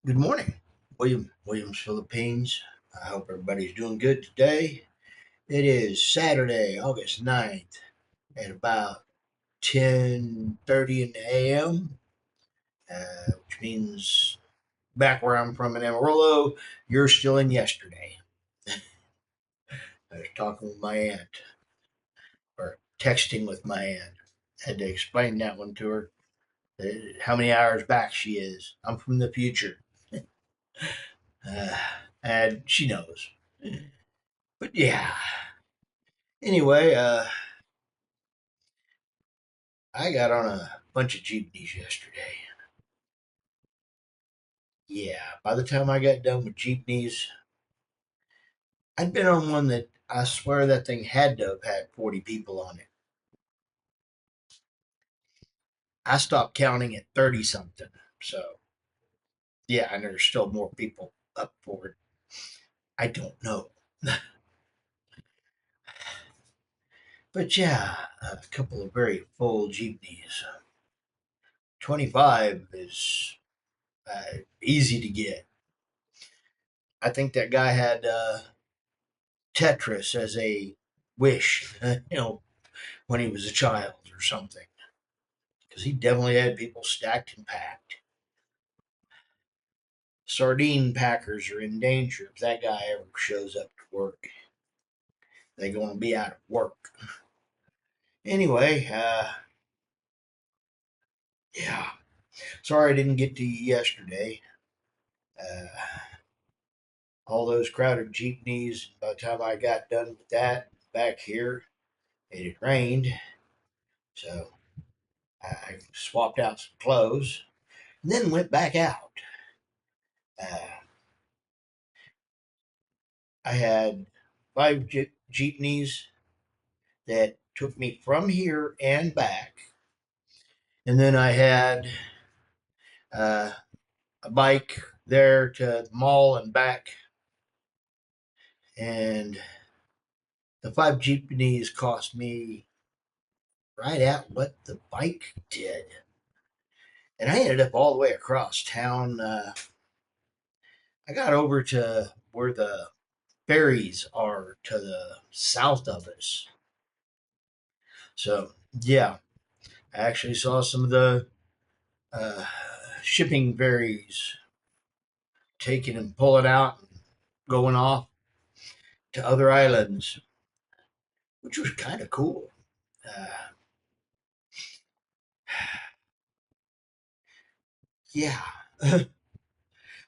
Good morning, Williams Philippines. I hope everybody's doing good today. It is Saturday, August 9th at about 10:30 in the a.m., which means back where I'm from in Amarillo, you're still in yesterday. I was talking with my aunt, or texting with my aunt. Had to explain that one to her, how many hours back she is. I'm from the future. Uh, and she knows. But yeah, anyway, I got on a bunch of jeepneys yesterday. Yeah, by the time I got done with jeepneys, I'd been on one that I swear that thing had to have had 40 people on it. I stopped counting at 30 something. So, yeah, and there's still more people up for it. I don't know. But yeah, a couple of very full jeepneys. 25 is easy to get. I think that guy had Tetris as a wish, when he was a child or something. Because he definitely had people stacked and packed. Sardine packers are in danger if that guy ever shows up to work. They're going to be out of work. Anyway, yeah. Sorry I didn't get to you yesterday. Uh, all those crowded jeepneys, by the time I got done with that back here, it had rained. So I swapped out some clothes and then went back out. Uh, I had five jeepneys that took me from here and back. And then I had uh, a bike there to the mall and back. And the five jeepneys cost me right at what the bike did. And I ended up all the way across town. I got over to where the ferries are to the south of us. So, yeah, I actually saw some of the uh, shipping ferries taking and pulling out and going off to other islands, which was kind of cool. Uh, yeah.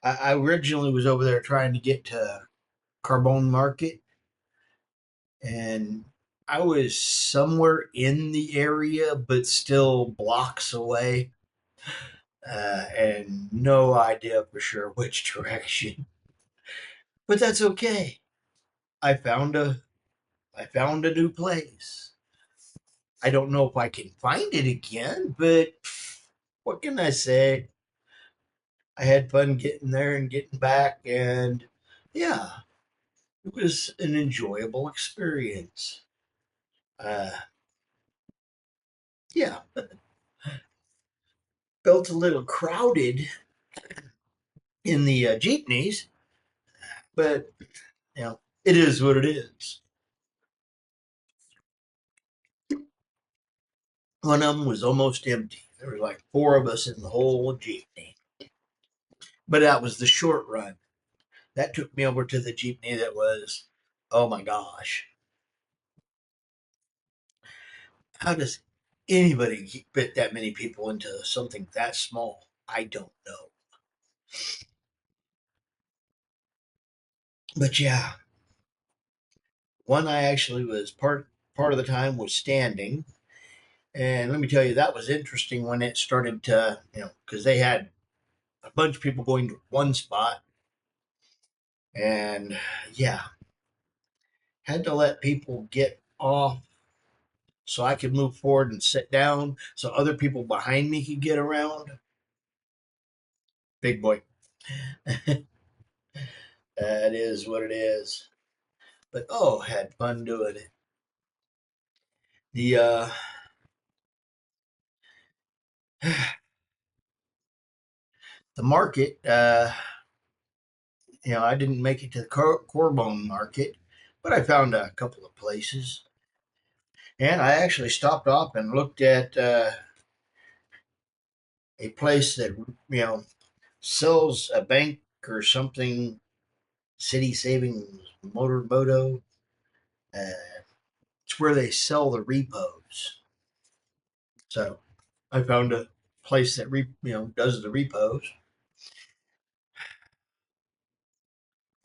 I originally was over there trying to get to Carbone Market, and I was somewhere in the area, but still blocks away, and no idea for sure which direction. But that's okay. I found a I found a new place. I don't know if I can find it again, but what can I say? I had fun getting there and getting back, and yeah, it was an enjoyable experience. Uh, yeah, felt a little crowded in the jeepneys, but it is what it is. One of them was almost empty. There were like four of us in the whole jeepney, but that was the short run. That took me over to the jeepney that was, oh my gosh, how does anybody fit that many people into something that small? I don't know. But yeah, one I actually was part of the time was standing, and let me tell you that was interesting when it started to because they had a bunch of people going to one spot, and yeah, had to let people get off so I could move forward and sit down so other people behind me could get around. Big boy, that is what it is. But oh, had fun doing it. The the market. I didn't make it to the Corbone Market, but I found a couple of places. And I actually stopped off and looked at a place that, sells a bank or something, City Savings Motor. It's where they sell the repos. So I found a place that does the repos.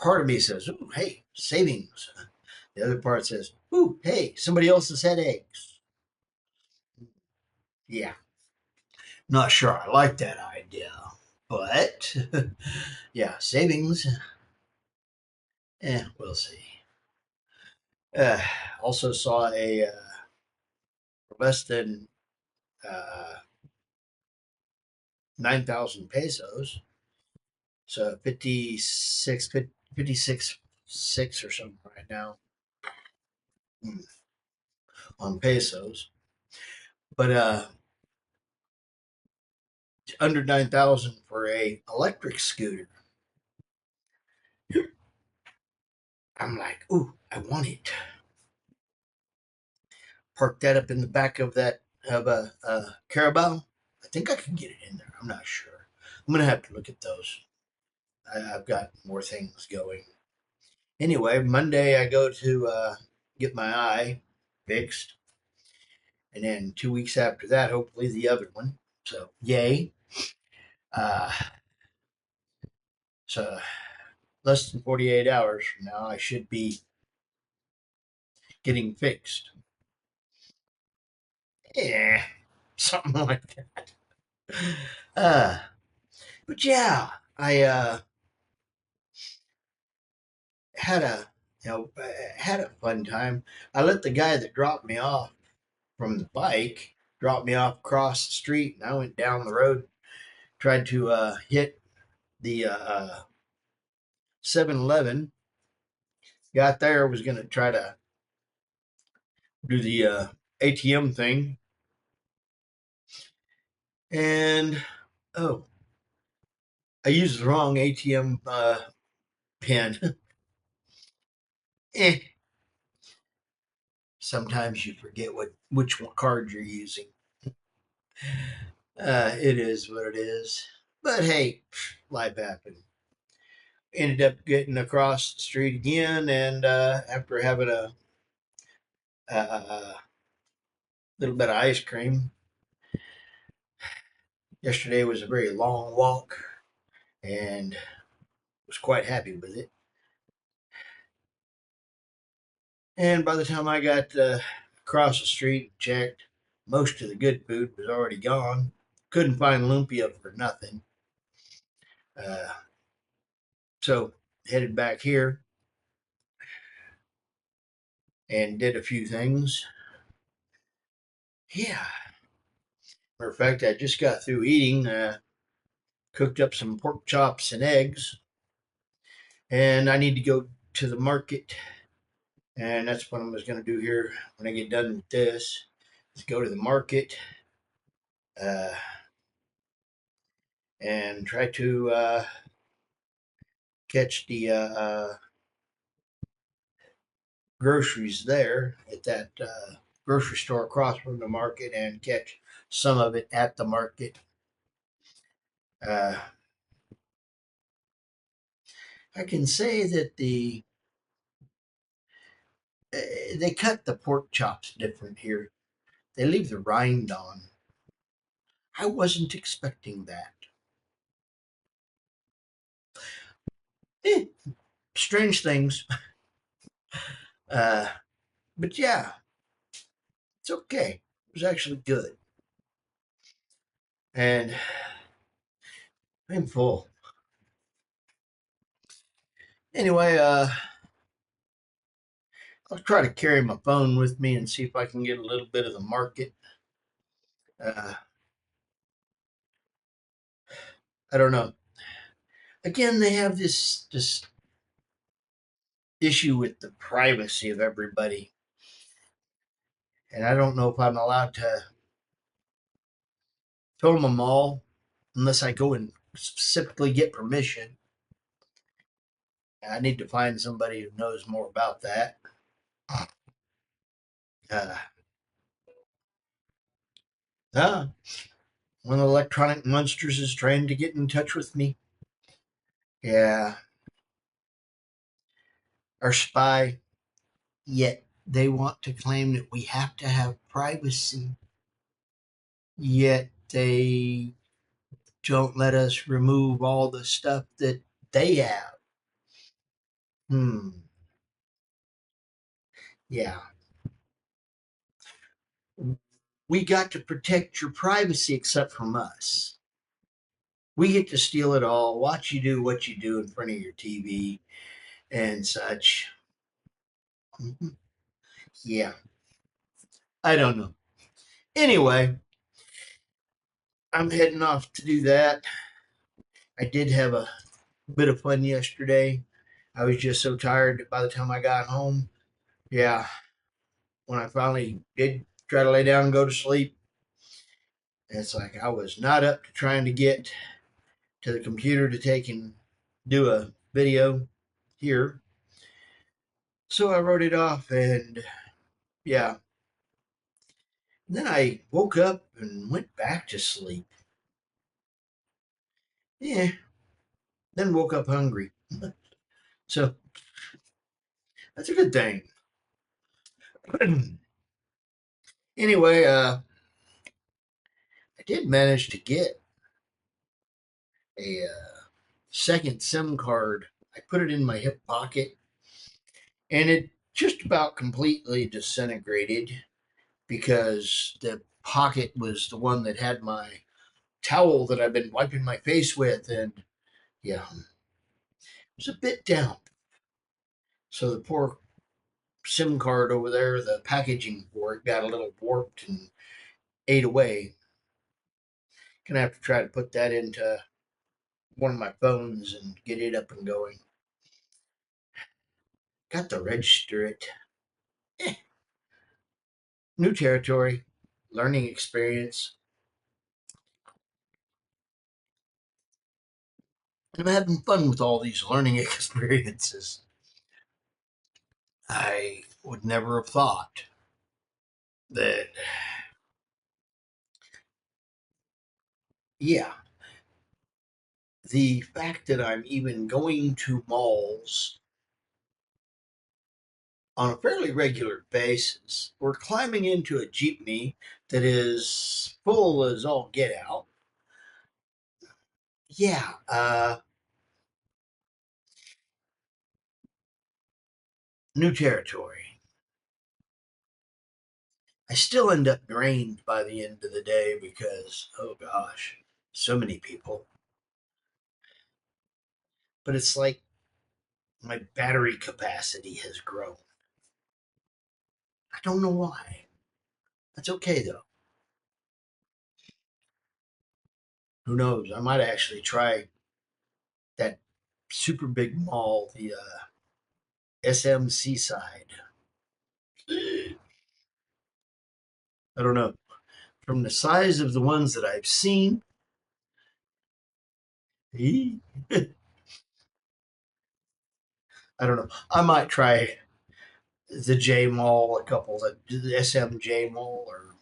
Part of me says, "Ooh, hey, savings." The other part says, "Ooh, hey, somebody else's had eggs." Yeah, not sure I like that idea, but yeah, savings. We'll see. Uh, Also saw a less than uh, 9,000 pesos, so 56 6 or something right now on pesos. But under 9,000 for a electric scooter. I'm like, ooh, I want it. Park that up in the back of that of a Carabao. I think I can get it in there. I'm not sure. I'm gonna have to look at those. I've got more things going. Anyway, Monday I go to get my eye fixed, and then 2 weeks after that, hopefully the other one. So yay! Uh, so less than 48 hours from now, I should be getting fixed. Yeah, something like that. Uh, but yeah, I had a had a fun time. I let the guy that dropped me off from the bike drop me off across the street, and I went down the road, tried to hit the 7-Eleven. Got there, was going to try to do the ATM thing, and oh, I used the wrong ATM pin. eh, Sometimes you forget which card you're using. It is what it is. But hey, life happened. Ended up getting across the street again, and after having a little bit of ice cream, yesterday was a very long walk, and was quite happy with it. And by the time I got across the street and checked, most of the good food was already gone. Couldn't find lumpia for nothing. Uh, so headed back here and did a few things. Yeah. Matter of fact, I just got through eating, cooked up some pork chops and eggs, and I need to go to the market. And that's what I was going to do here when I get done with this, is go to the market uh, and try to catch the groceries there at that grocery store across from the market and catch some of it at the market. Uh, I can say that they cut the pork chops different here. They leave the rind on. I wasn't expecting that. Eh, Strange things. Uh, but yeah, it's okay. It was actually good. And I'm full. Anyway, I'll try to carry my phone with me and see if I can get a little bit of the market. Uh, I don't know. Again, they have this issue with the privacy of everybody, and I don't know if I'm allowed to film them all unless I go and specifically get permission. I need to find somebody who knows more about that. Uh, uh, one of the electronic monsters is trying to get in touch with me. Yeah, our spy. Yet they want to claim that we have to have privacy. Yet they don't let us remove all the stuff that they have. Hmm. Yeah. We got to protect your privacy except from us. We get to steal it all, watch you do what you do in front of your TV and such. Mhm. Yeah. I don't know. Anyway, I'm heading off to do that. I did have a bit of fun yesterday. I was just so tired that by the time I got home, yeah, when I finally did try to lay down and go to sleep, it's like I was not up to trying to get to the computer to take and do a video here. So I wrote it off and yeah. And then I woke up and went back to sleep. Yeah. Then woke up hungry. So that's a good thing. Anyway, I did manage to get a second SIM card. I put it in my hip pocket and it just about completely disintegrated because the pocket was the one that had my towel that I've been wiping my face with, and yeah, it was a bit damp. So the poor SIM card over there, the packaging for it got a little warped and ate away. Gonna have to try to put that into one of my phones and get it up and going. Got to register it. Eh, new territory, learning experience. I'm having fun with all these learning experiences. I would never have thought that, yeah, the fact that I'm even going to malls on a fairly regular basis, or climbing into a jeepney that is full as all get out. Yeah, new territory. I still end up drained by the end of the day because, oh gosh, so many people. But it's like my battery capacity has grown. I don't know why. That's okay though. Who knows? I might actually try that super big mall, the SM Seaside. I don't know. From the size of the ones that I've seen, I don't know. I might try the J Mall, a couple, the SMJ Mall, or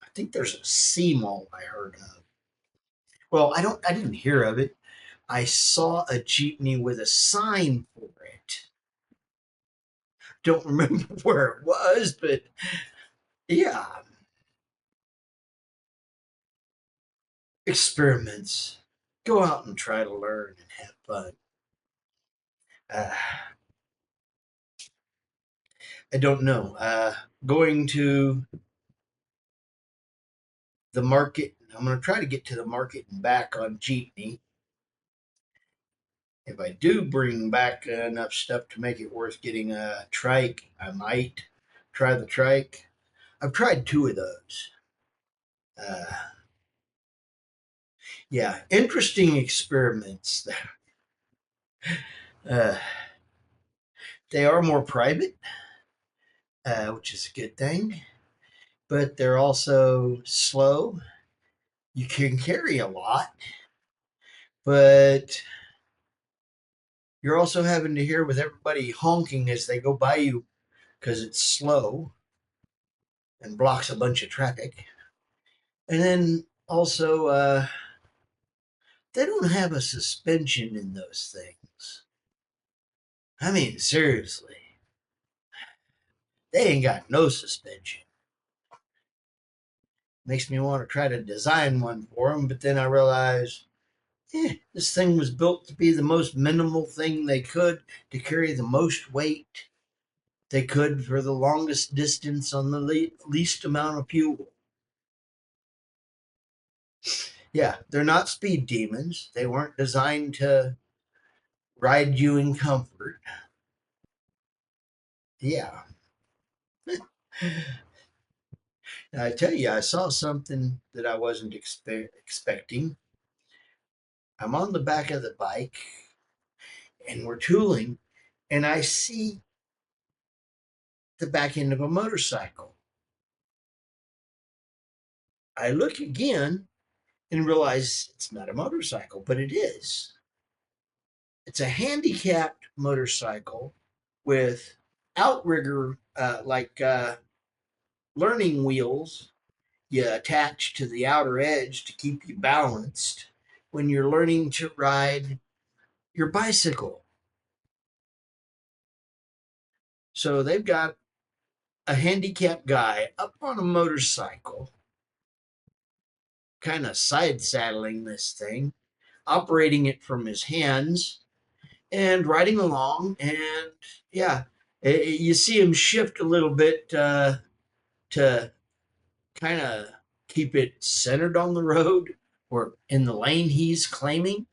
I think there's a C Mall I heard of. Well, I didn't hear of it. I saw a jeepney with a sign for it. Don't remember where it was, but yeah, experiments. Go out and try to learn and have fun. Uh, I don't know. Going to the market. I'm going to try to get to the market and back on jeepney. If I do bring back enough stuff to make it worth getting a trike, I might try the trike. I've tried two of those. Uh, yeah, interesting experiments. Uh, they are more private, which is a good thing, but they're also slow. You can carry a lot, but You're also having to hear with everybody honking as they go by you because it's slow and blocks a bunch of traffic. And then also, they don't have a suspension in those things. I mean, seriously, they ain't got no suspension. Makes me want to try to design one for them, but then I realize this thing was built to be the most minimal thing they could to carry the most weight they could for the longest distance on the least amount of fuel. Yeah, they're not speed demons. They weren't designed to ride you in comfort. Yeah. I tell you, I saw something that I wasn't expecting. I'm on the back of the bike and we're tooling, and I see the back end of a motorcycle. I look again and realize it's not a motorcycle, but it is. It's a handicapped motorcycle with outrigger, learning wheels you attach to the outer edge to keep you balanced when you're learning to ride your bicycle. So they've got a handicapped guy up on a motorcycle, kind of side saddling this thing, operating it from his hands and riding along. And yeah, you see him shift a little bit to kind of keep it centered on the road or in the lane he's claiming.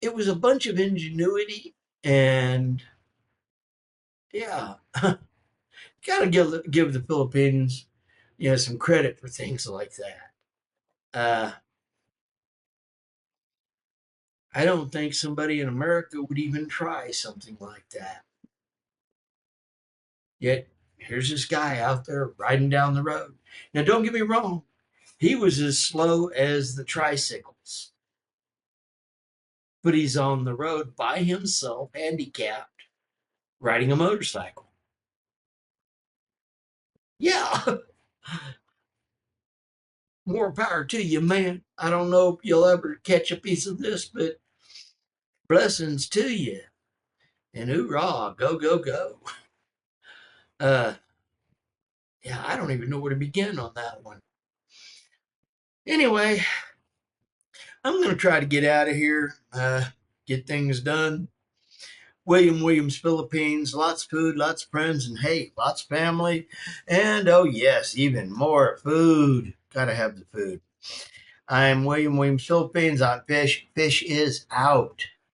It was a bunch of ingenuity and yeah, gotta give the Philippines, some credit for things like that. Uh, I don't think somebody in America would even try something like that. Yet here's this guy out there riding down the road. Now, don't get me wrong, he was as slow as the tricycles, but he's on the road by himself, handicapped, riding a motorcycle. Yeah, more power to you, man. I don't know if you'll ever catch a piece of this, but blessings to you. And hoorah, go, go, go. Uh, yeah, I don't even know where to begin on that one. Anyway, I'm going to try to get out of here, get things done. Williams, Philippines, lots of food, lots of friends, and hey, lots of family. And oh, yes, even more food. Gotta have the food. I'm Williams, Philippines on Fish. Fish is out.